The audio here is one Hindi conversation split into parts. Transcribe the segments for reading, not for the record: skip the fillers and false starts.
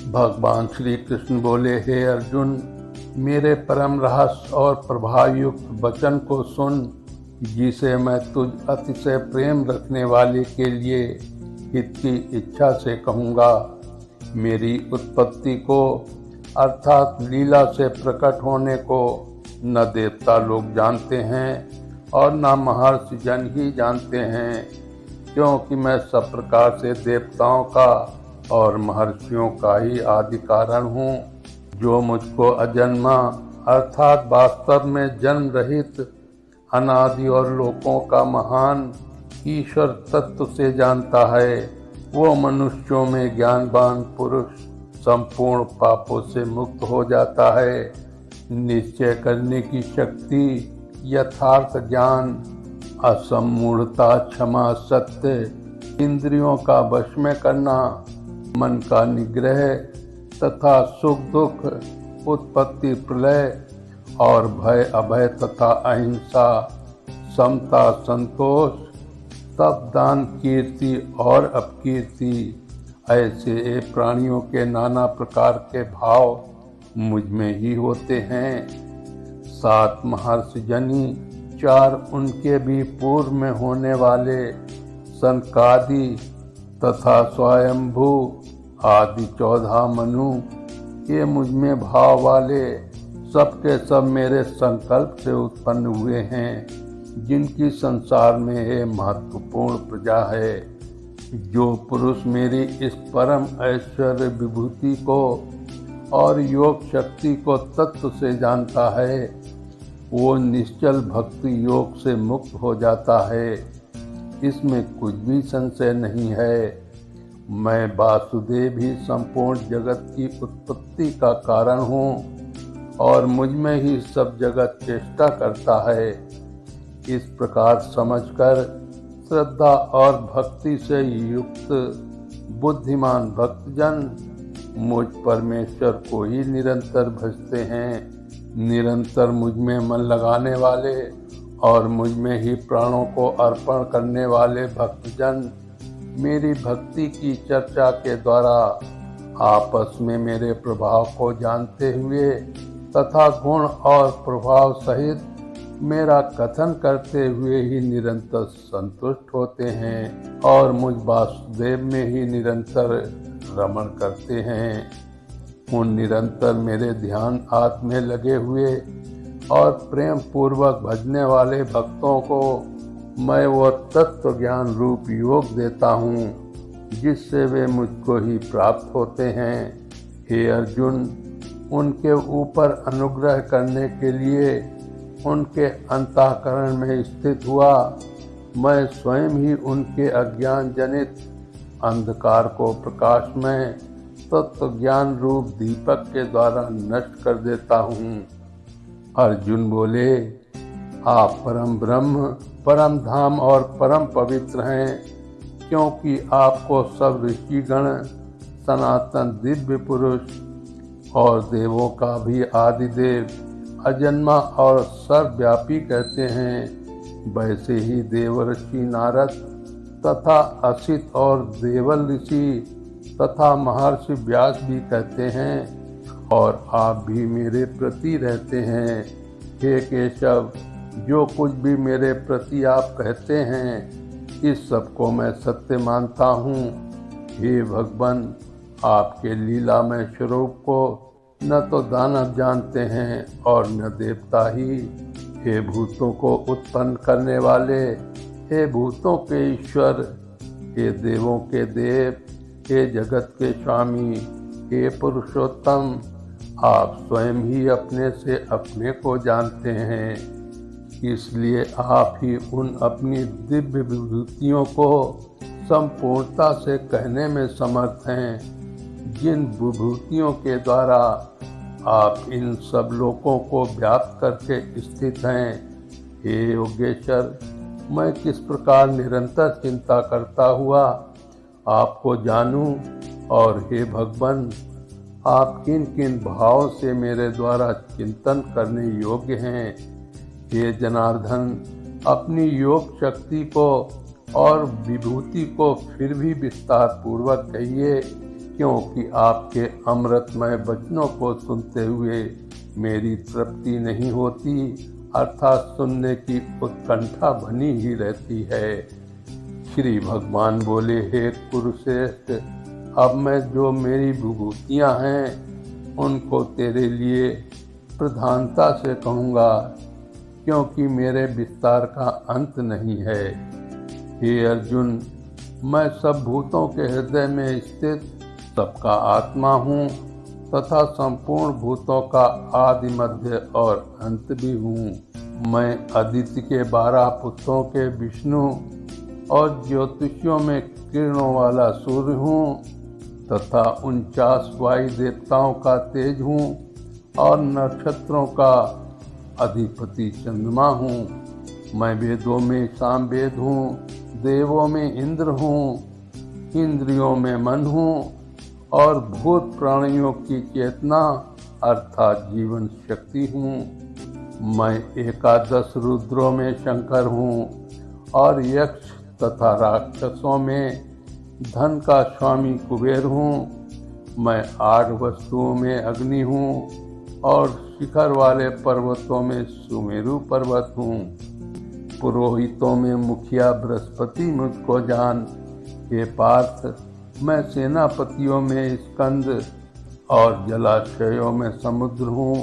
भगवान श्री कृष्ण बोले, हे अर्जुन, मेरे परम रहस्य और प्रभावयुक्त वचन को सुन, जिसे मैं तुझ अतिशय प्रेम रखने वाले के लिए हित की इच्छा से कहूँगा। मेरी उत्पत्ति को अर्थात लीला से प्रकट होने को न देवता लोग जानते हैं और न महर्षि जन ही जानते हैं, क्योंकि मैं सब प्रकार से देवताओं का और महर्षियों का ही आदि कारण हूँ। जो मुझको अजन्मा अर्थात वास्तव में जन्म रहित अनादि और लोकों का महान ईश्वर तत्व से जानता है, वो मनुष्यों में ज्ञानवान पुरुष संपूर्ण पापों से मुक्त हो जाता है। निश्चय करने की शक्ति, यथार्थ ज्ञान, असमूढ़ता, क्षमा, सत्य, इंद्रियों का वश में करना, मन का निग्रह तथा सुख दुख, उत्पत्ति प्रलय और भय अभय तथा अहिंसा, समता संतोष, तप दान कीर्ति और अपकीर्ति, ऐसे प्राणियों के नाना प्रकार के भाव मुझ में ही होते हैं। 7 महर्षि जनी, 4 उनके भी पूर्व में होने वाले सनकादि तथा स्वयंभू आदि 14 मनु, ये मुझ में भाव वाले सबके सब मेरे संकल्प से उत्पन्न हुए हैं, जिनकी संसार में ये महत्वपूर्ण प्रजा है। जो पुरुष मेरी इस परम ऐश्वर्य विभूति को और योग शक्ति को तत्व से जानता है, वो निश्चल भक्ति योग से मुक्त हो जाता है। इसमें कुछ भी संशय नहीं है। मैं वासुदेव ही संपूर्ण जगत की उत्पत्ति का कारण हूँ और मुझ में ही सब जगत चेष्टा करता है। इस प्रकार समझकर श्रद्धा और भक्ति से युक्त बुद्धिमान भक्तजन मुझ परमेश्वर को ही निरंतर भजते हैं। निरंतर मुझ में मन लगाने वाले और मुझ में ही प्राणों को अर्पण करने वाले भक्तजन मेरी भक्ति की चर्चा के द्वारा आपस में मेरे प्रभाव को जानते हुए तथा गुण और प्रभाव सहित मेरा कथन करते हुए ही निरंतर संतुष्ट होते हैं और मुझ वासुदेव में ही निरंतर रमण करते हैं। उन निरंतर मेरे ध्यान आत्म में लगे हुए और प्रेम पूर्वक भजने वाले भक्तों को मैं वो तत्व ज्ञान रूप योग देता हूँ, जिससे वे मुझको ही प्राप्त होते हैं। हे अर्जुन, उनके ऊपर अनुग्रह करने के लिए उनके अंतःकरण में स्थित हुआ मैं स्वयं ही उनके अज्ञान जनित अंधकार को प्रकाश में तत्व ज्ञान रूप दीपक के द्वारा नष्ट कर देता हूँ। अर्जुन बोले, आप परम ब्रह्म, परम धाम और परम पवित्र हैं, क्योंकि आपको सब ऋषिगण, सनातन दिव्य पुरुष और देवों का भी आदिदेव, अजन्मा और सर्वव्यापी कहते हैं। वैसे ही देवर्षि नारद तथा असित और देवल ऋषि तथा महर्षि व्यास भी कहते हैं और आप भी मेरे प्रति रहते हैं। हे केशव, जो कुछ भी मेरे प्रति आप कहते हैं, इस सब को मैं सत्य मानता हूँ। हे भगवान, आपके लीलामय स्वरूप को न तो दानव जानते हैं और न देवता ही। हे भूतों को उत्पन्न करने वाले, हे भूतों के ईश्वर, हे देवों के देव, हे जगत के स्वामी, हे पुरुषोत्तम, आप स्वयं ही अपने से अपने को जानते हैं। इसलिए आप ही उन अपनी दिव्य विभूतियों को संपूर्णता से कहने में समर्थ हैं, जिन विभूतियों के द्वारा आप इन सब लोकों को व्याप्त करके स्थित हैं। हे योगेश्वर, मैं किस प्रकार निरंतर चिंता करता हुआ आपको जानूं, और हे भगवान, आप किन किन भावों से मेरे द्वारा चिंतन करने योग्य हैं। हे जनार्दन, अपनी योग शक्ति को और विभूति को फिर भी विस्तार पूर्वक कहिए, क्योंकि आपके अमृतमय वचनों को सुनते हुए मेरी तृप्ति नहीं होती, अर्थात सुनने की उत्कंठा बनी ही रहती है। श्री भगवान बोले, हे कुरुश्रेष्ठ, अब मैं जो मेरी विभूतियाँ हैं उनको तेरे लिए प्रधानता से कहूँगा, क्योंकि मेरे विस्तार का अंत नहीं है। हे अर्जुन, मैं सब भूतों के हृदय में स्थित सबका आत्मा हूँ तथा संपूर्ण भूतों का आदि, मध्य और अंत भी हूँ। मैं अदिति के 12 पुत्रों के विष्णु और ज्योतिषियों में किरणों वाला सूर्य हूँ तथा 49 वायु देवताओं का तेज हूँ और नक्षत्रों का अधिपति चंद्रमा हूँ। मैं वेदों में सामवेद हूँ, देवों में इंद्र हूँ, इंद्रियों में मन हूँ और भूत प्राणियों की चेतना अर्थात जीवन शक्ति हूँ। मैं 11 रुद्रों में शंकर हूँ और यक्ष तथा राक्षसों में धन का स्वामी कुबेर हूँ। मैं 8 वस्तुओं में अग्नि हूँ और शिखर वाले पर्वतों में सुमेरु पर्वत हूँ। पुरोहितों में मुखिया बृहस्पति मुझको जान। हे पार्थ, मैं सेनापतियों में स्कंद और जलाशयों में समुद्र हूँ।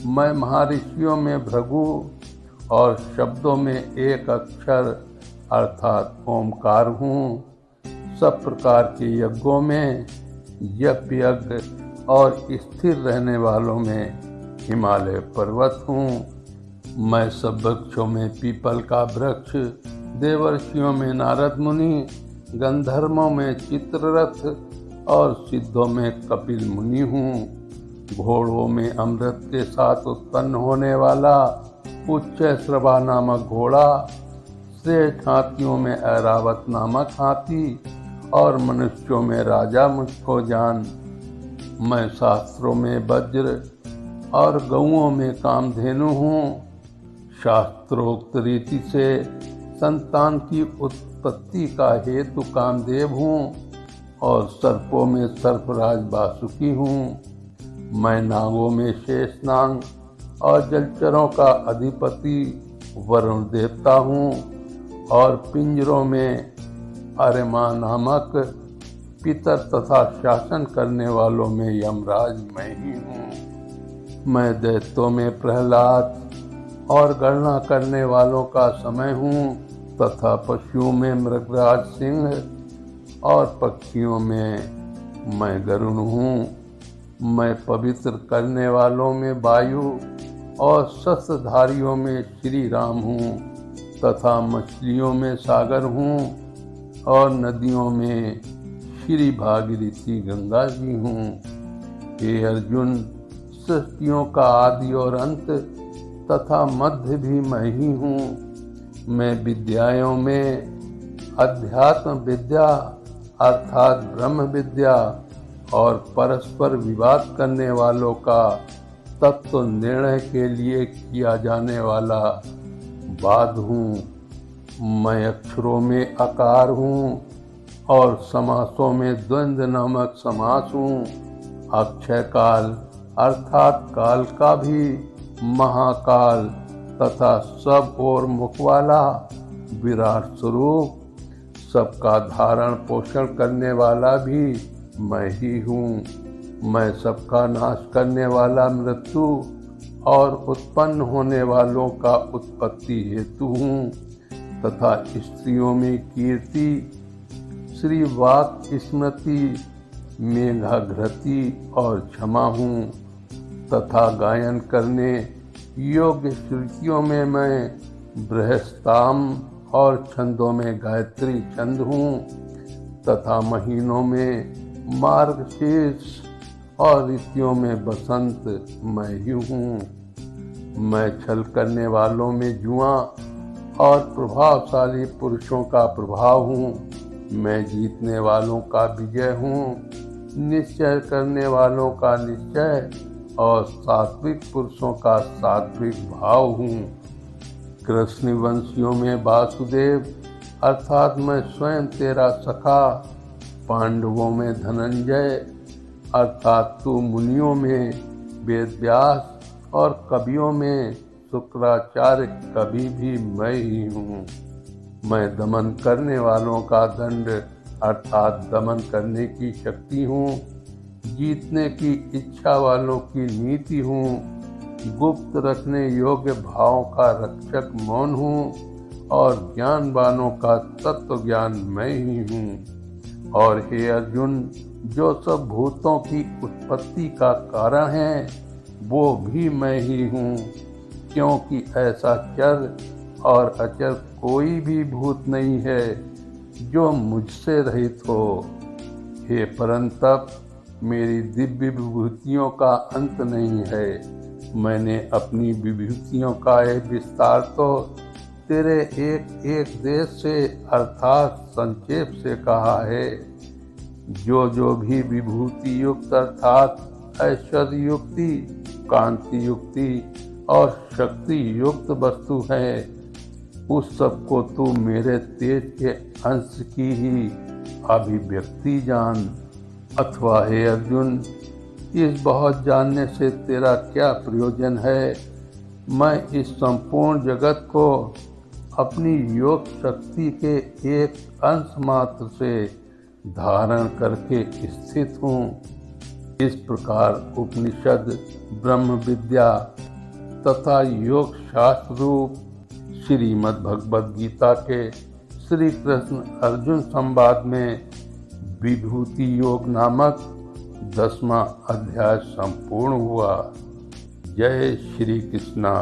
मैं महर्षियों में भृगु और शब्दों में एक अक्षर अर्थात ओमकार हूँ। सब प्रकार के यज्ञों में यप यज्ञ और स्थिर रहने वालों में हिमालय पर्वत हूँ। मैं सब वृक्षों में पीपल का वृक्ष, देवर्षियों में नारद मुनि, गंधर्वों में चित्ररथ और सिद्धों में कपिल मुनि हूँ। घोड़ों में अमृत के साथ उत्पन्न होने वाला उच्च श्रवा नामक घोड़ा, श्रेष्ठ हाथियों में ऐरावत नामक हाथी और मनुष्यों में राजा मुझको जान। मैं शास्त्रों में वज्र और गौओं में कामधेनु हूँ। शास्त्रोक्त रीति से संतान की उत्पत्ति का हेतु कामदेव हूँ और सर्पों में सर्पराज वासुकी हूँ। मैं नागों में शेषनाग और जलचरों का अधिपति वरुण देवता हूँ और पिंजरों में अरिमा नामक पितर तथा शासन करने वालों में यमराज मैं ही हूँ। मैं दैत्यों में प्रहलाद और गणना करने वालों का समय हूँ तथा पशुओं में मृगराज सिंह और पक्षियों में मैं गरुण हूँ। मैं पवित्र करने वालों में वायु और शस्त्रधारियों में श्री राम हूँ तथा मछलियों में सागर हूँ और नदियों में श्री भागीरथी गंगा जी हूँ। हे अर्जुन, सृष्टियों का आदि और अंत तथा मध्य भी मैं ही हूँ। मैं विद्याओं में अध्यात्म विद्या अर्थात ब्रह्म विद्या और परस्पर विवाद करने वालों का तत्व निर्णय के लिए किया जाने वाला वाद हूँ। मैं अक्षरों में आकार हूँ और समासों में द्वंद्व नामक समास हूँ। अक्षय काल अर्थात काल का भी महाकाल तथा सब और मुख वाला विराट स्वरूप, सबका धारण पोषण करने वाला भी मैं ही हूँ। मैं सबका नाश करने वाला मृत्यु और उत्पन्न होने वालों का उत्पत्ति हेतु हूँ तथा स्त्रियों में कीर्ति, श्री वाक स्मृति, मेघाघृति और क्षमा हूँ तथा गायन करने योग्य श्रुतियों में मैं बृहस्ताम और छंदों में गायत्री छंद हूँ तथा महीनों में मार्गशीर्ष और ऋतुओं में बसंत मैं ही हूँ। मैं छल करने वालों में जुआ और प्रभावशाली पुरुषों का प्रभाव हूँ। मैं जीतने वालों का विजय हूँ, निश्चय करने वालों का निश्चय और सात्विक पुरुषों का सात्विक भाव हूँ। कृष्ण वंशियों में वासुदेव अर्थात मैं स्वयं तेरा सखा पांडवों में धनंजय अर्थात तू, मुनियों में वेद व्यास और कवियों में शुक्राचार्य कवि भी मैं ही हूँ। मैं दमन करने वालों का दंड अर्थात दमन करने की शक्ति हूँ, जीतने की इच्छा वालों की नीति हूँ, गुप्त रखने योग्य भावों का रक्षक मौन हूँ और ज्ञानवानों का तत्व ज्ञान मैं ही हूँ। और हे अर्जुन, जो सब भूतों की उत्पत्ति का कारण है वो भी मैं ही हूँ, क्योंकि ऐसा चर और अचर कोई भी भूत नहीं है जो मुझसे रहित हो। हे परंतप, मेरी दिव्य विभूतियों का अंत नहीं है। मैंने अपनी विभूतियों का एक विस्तार तो तेरे एक एक देश से अर्थात संक्षेप से कहा है। जो भी विभूति युक्त अर्थात ऐश्वर्य युक्ति, कांति युक्ति और शक्ति युक्त वस्तु है, उस सब को तू मेरे तेज के अंश की ही अभिव्यक्ति जान। अथवा हे अर्जुन, इस बहुत जानने से तेरा क्या प्रयोजन है? मैं इस संपूर्ण जगत को अपनी योग शक्ति के एक अंश मात्र से धारण करके स्थित हूँ। इस प्रकार उपनिषद, ब्रह्म विद्या तथा योग शास्त्र रूप श्रीमद् भगवद गीता के श्री कृष्ण अर्जुन संवाद में विभूति योग नामक 10वां अध्याय संपूर्ण हुआ। जय श्री कृष्णा।